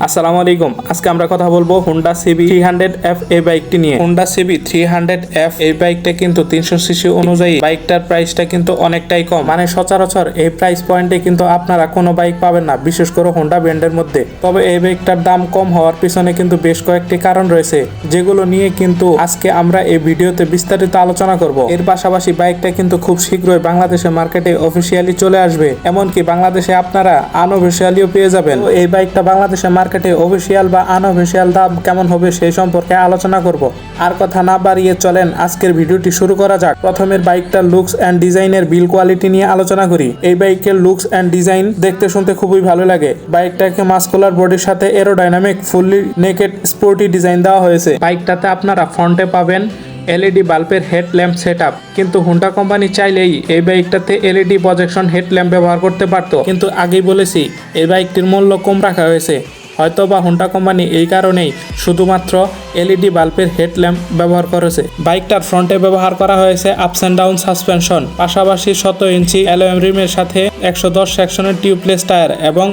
আসসালামু আলাইকুম। আজকে আমরা কথা বলবো হোন্ডা সিবি 300F এই বাইকটি নিয়ে। হোন্ডা সিবি 300F এই বাইকটা কিন্তু 300 সিসি অনুযায়ী বাইকটার প্রাইসটা কিন্তু অনেকটাই কম, মানে সচরাচর এই প্রাইস পয়েন্টে কিন্তু আপনারা কোনো বাইক পাবেন না, বিশেষ করে হোন্ডা ব্র্যান্ডের মধ্যে। তবে এই বাইকটার দাম কম হওয়ার পিছনে কিন্তু বেশ কয়েকটি কারণ রয়েছে, যেগুলো নিয়ে কিন্তু আজকে আমরা এই ভিডিওতে বিস্তারিত আলোচনা করব। এর পাশাপাশি বাইকটা কিন্তু খুব শীঘ্রই বাংলাদেশের মার্কেটে অফিসিয়ালি চলে আসবে, এমনকি বাংলাদেশে আপনারা আনঅফিসিয়ালিও পেয়ে যাবেন। এই বাইকটা বাংলাদেশের মার্কেটে অফিসিয়াল বা আনঅফিসিয়াল দাম কেমন হবে সেই সম্পর্কে আলোচনা করব। আর কথা না বাড়িয়ে চলেন আজকের ভিডিওটি শুরু করা যাক। প্রথমের বাইকটার লুকস এন্ড ডিজাইনের বিল কোয়ালিটি নিয়ে আলোচনা করি। এই বাইকের লুকস এন্ড ডিজাইন দেখতে শুনতে খুবই ভালো লাগে। বাইকটাকে মাস্কুলার বডির সাথে aerodynamic fully naked sporty design দেওয়া হয়েছে। বাইকটাতে আপনারা ফ্রন্টে পাবেন এলইডি বাল্বের হেডল্যাম্প সেটআপ, কিন্তু হোন্ডা কোম্পানি চাইলেই এই বাইকটাতে এলইডি প্রজেকশন হেডল্যাম্প ব্যবহার করতে পারতো, কিন্তু আগেই বলেছি এই বাইকটির মূল্য কম রাখা হয়েছে। হয়তো বা হোন্ডা কোম্পানি এই কারণেই শুধুমাত্র এলইডি বাল্বের হেডল্যাম্প ব্যবহার করেছে। বাইকটার ফ্রন্টে ব্যবহার করা হয়েছে আপস অ্যান্ড ডাউন সাসপেনশন, পাশাপাশি 17 ইঞ্চি অ্যালুমিনিয়াম রিমের সাথে 110 সেকশনের টিউবলেস টায়ার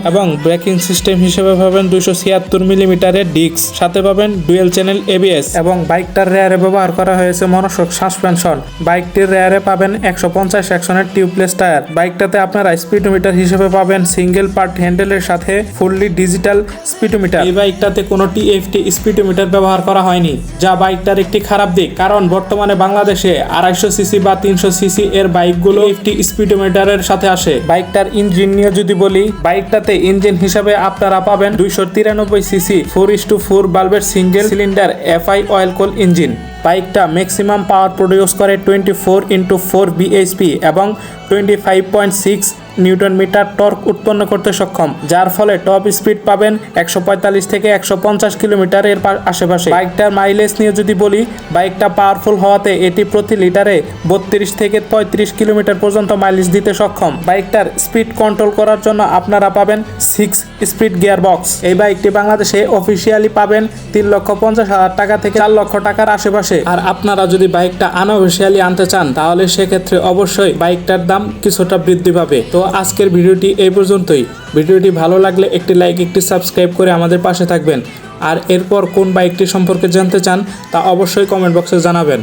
এবং ব্রেকিং সিস্টেম হিসেবে পাবেন 276 মিলিমিটারের ডিস্ক, সাথে পাবেন ডুয়েল চ্যানেল এবিএস। এবং বাইকটার রেয়ারে ব্যবহার করা হয়েছে মনোশক সাসপেনশন। বাইকটির রেয়ারে পাবেন 150 সেকশনের টিউবলেস টায়ার। বাইকটাতে আপনারা স্পিডোমিটার হিসেবে পাবেন সিঙ্গেল পার্ট হ্যান্ডেলের সাথে ফুললি ডিজিটাল স্পিডোমিটার। এই বাইকটাতে কোনো টিএফটি স্পিডোমিটার ব্যবহার করা হয়নি, যা বাইকটার একটি খারাপ দিক, কারণ বর্তমানে বাংলাদেশে 250 সিসি বা 300 সিসি এর বাইকগুলো টিএফটি স্পিডোমিটারের সাথে আসে। বাইকটার ইঞ্জিন নিয়ে যদি বলি, বাইকটাতে ইঞ্জিন হিসাবে আপনারা পাবেন 293 সিসি 4:4 বাল্বের সিঙ্গেল সিলিন্ডার এফআই অয়েল কোল ইঞ্জিন। বাইকটা ম্যাক্সিমাম পাওয়ার প্রডিউস করে 24x4 বিএইচপি এবং 25.6 নিউটন মিটার টর্ক উৎপন্ন করতে সক্ষম, যার ফলে টপ স্পিড পাবেন 145 থেকে 150 কিলোমিটারের আশেপাশে। বাইকটার মাইলেজ নিয়ে যদি বলি, বাইকটা পাওয়ারফুল হওয়াতে এটি প্রতি লিটারে 32 থেকে 35 কিলোমিটার পর্যন্ত মাইলেজ দিতে সক্ষম। বাইকটার স্পিড কন্ট্রোল করার জন্য আপনারা পাবেন 6 স্পিড গিয়ার বক্স। এই বাইকটি বাংলাদেশে অফিসিয়ালি পাবেন 3,50,000 টাকা থেকে 4 লক্ষ টাকার আশেপাশে। আর আপনারা যদি বাইকটা আনঅফিসিয়ালি আনতে চান, তাহলে সেক্ষেত্রে অবশ্যই বাইকটার দাম কিছুটা বৃদ্ধি পাবে। তো আজকের ভিডিওটি এই পর্যন্তই। ভিডিওটি ভালো লাগলে একটি লাইক, একটি সাবস্ক্রাইব করে আমাদের পাশে থাকবেন। আর এরপর কোন বাইকটি সম্পর্কে জানতে চান তা অবশ্যই কমেন্ট বক্সে জানাবেন।